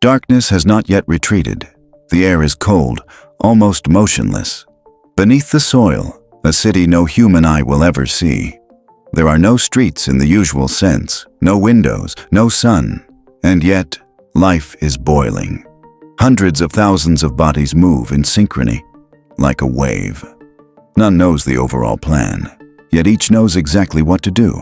Darkness has not yet retreated. The air is cold, almost motionless. Beneath the soil, a city no human eye will ever see. There are no streets in the usual sense, no windows, no sun, and yet life is boiling. Hundreds of thousands of bodies move in synchrony, like a wave. None knows the overall plan, yet each knows exactly what to do.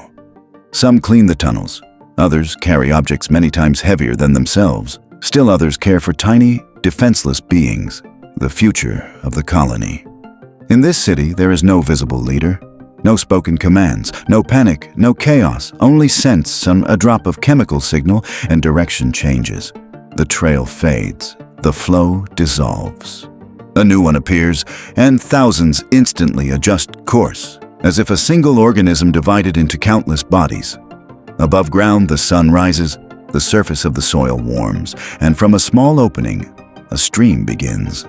Some clean the tunnels, others carry objects many times heavier than themselves. Still others care for tiny, defenseless beings, the future of the colony. In this city, there is no visible leader, no spoken commands, no panic, no chaos, only sense and a drop of chemical signal and direction changes. The trail fades, the flow dissolves. A new one appears, and thousands instantly adjust course, as if a single organism divided into countless bodies. Above ground, the sun rises, the surface of the soil warms, and from a small opening, a stream begins.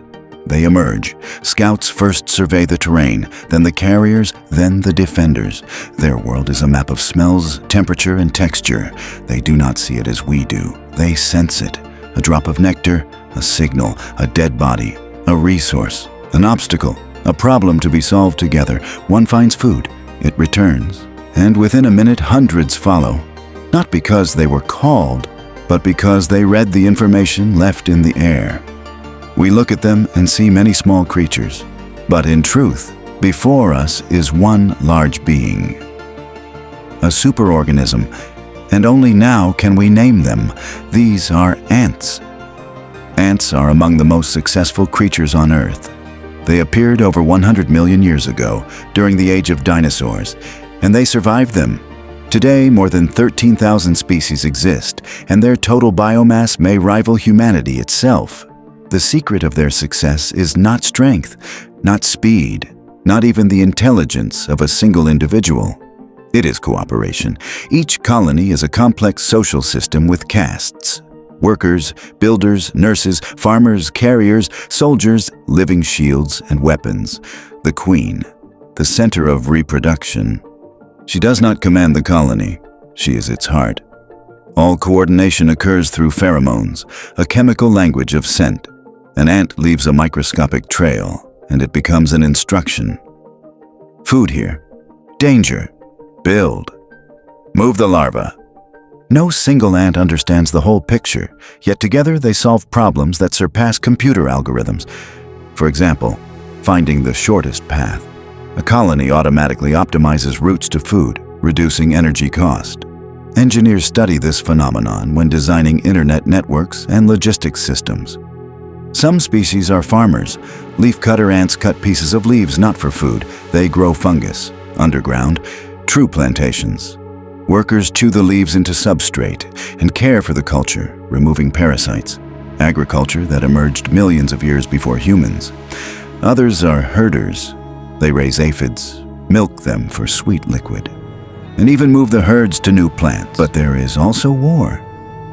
They emerge. Scouts first survey the terrain, then the carriers, then the defenders. Their world is a map of smells, temperature, and texture. They do not see it as we do. They sense it. A drop of nectar, a signal, a dead body, a resource, an obstacle, a problem to be solved together. One finds food, it returns, and within a minute hundreds follow. Not because they were called, but because they read the information left in the air. We look at them and see many small creatures, but in truth, before us is one large being. A superorganism, and only now can we name them. These are ants. Ants are among the most successful creatures on Earth. They appeared over 100 million years ago, during the age of dinosaurs, and they survived them. Today, more than 13,000 species exist, and their total biomass may rival humanity itself. The secret of their success is not strength, not speed, not even the intelligence of a single individual. It is cooperation. Each colony is a complex social system with castes. Workers, builders, nurses, farmers, carriers, soldiers, living shields and weapons. The queen, the center of reproduction. She does not command the colony. She is its heart. All coordination occurs through pheromones, a chemical language of scent. An ant leaves a microscopic trail, and it becomes an instruction. Food here. Danger. Build. Move the larva. No single ant understands the whole picture, yet together they solve problems that surpass computer algorithms. For example, finding the shortest path. A colony automatically optimizes routes to food, reducing energy cost. Engineers study this phenomenon when designing internet networks and logistics systems. Some species are farmers. Leafcutter ants cut pieces of leaves not for food. They grow fungus. Underground, true plantations. Workers chew the leaves into substrate and care for the culture, removing parasites. Agriculture that emerged millions of years before humans. Others are herders. They raise aphids, milk them for sweet liquid, and even move the herds to new plants. But there is also war.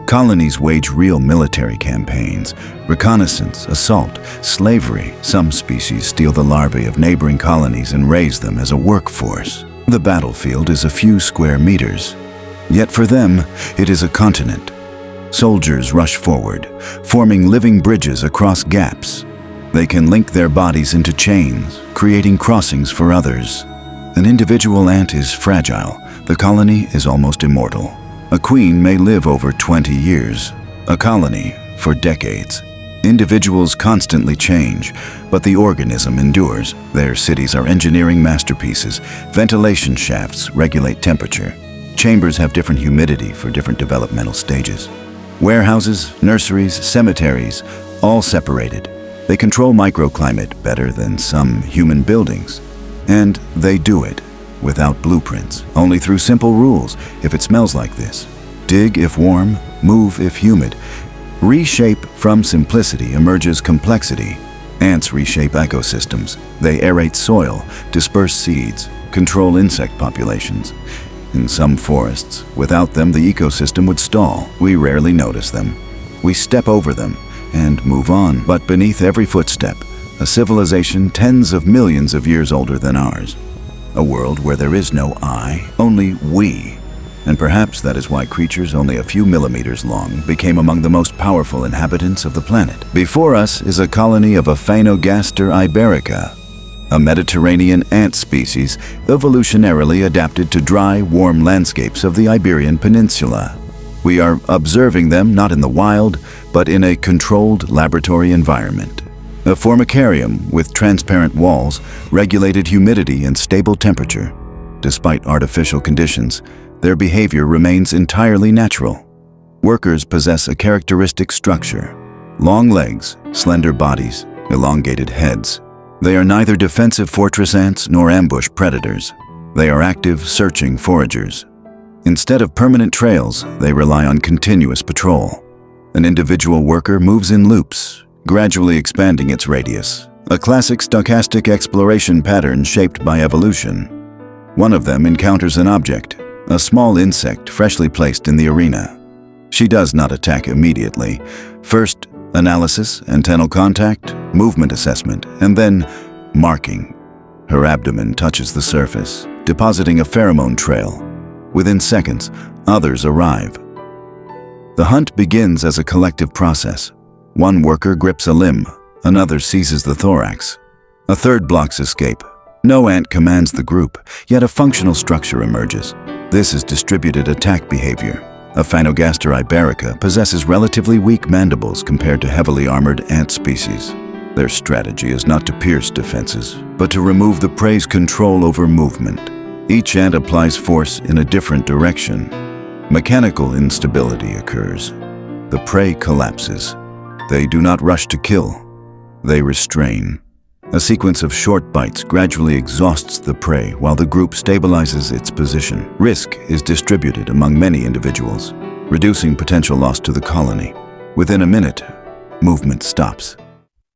Colonies wage real military campaigns, reconnaissance, assault, slavery. Some species steal the larvae of neighboring colonies and raise them as a workforce. The battlefield is a few square meters, yet for them it is a continent. Soldiers rush forward, forming living bridges across gaps. They can link their bodies into chains, creating crossings for others. An individual ant is fragile. The colony is almost immortal. A queen may live over 20 years, a colony for decades. Individuals constantly change, but the organism endures. Their cities are engineering masterpieces. Ventilation shafts regulate temperature. Chambers have different humidity for different developmental stages. Warehouses, nurseries, cemeteries, all separated. They control microclimate better than some human buildings. And they do it without blueprints, only through simple rules. If it smells like this, dig if warm, move if humid. Reshape from simplicity emerges complexity. Ants reshape ecosystems. They aerate soil, disperse seeds, control insect populations. In some forests, without them the ecosystem would stall. We rarely notice them. We step over them and move on. But beneath every footstep, a civilization tens of millions of years older than ours. A world where there is no I, only we. And perhaps that is why creatures only a few millimeters long became among the most powerful inhabitants of the planet. Before us is a colony of a Phenogaster iberica, a Mediterranean ant species evolutionarily adapted to dry, warm landscapes of the Iberian Peninsula. We are observing them not in the wild, but in a controlled laboratory environment. A formicarium with transparent walls, regulated humidity and stable temperature. Despite artificial conditions, their behavior remains entirely natural. Workers possess a characteristic structure: long legs, slender bodies, elongated heads. They are neither defensive fortress ants nor ambush predators. They are active, searching foragers. Instead of permanent trails, they rely on continuous patrol. An individual worker moves in loops, gradually expanding its radius, a classic stochastic exploration pattern shaped by evolution. One of them encounters an object, a small insect freshly placed in the arena. She does not attack immediately. First, analysis, antennal contact, movement assessment, and then marking. Her abdomen touches the surface, depositing a pheromone trail. Within seconds, others arrive. The hunt begins as a collective process. One worker grips a limb, another seizes the thorax. A third blocks escape. No ant commands the group, yet a functional structure emerges. This is distributed attack behavior. A Phenogaster iberica possesses relatively weak mandibles compared to heavily armored ant species. Their strategy is not to pierce defenses, but to remove the prey's control over movement. Each ant applies force in a different direction. Mechanical instability occurs. The prey collapses. They do not rush to kill. They restrain. A sequence of short bites gradually exhausts the prey while the group stabilizes its position. Risk is distributed among many individuals, reducing potential loss to the colony. Within a minute, movement stops.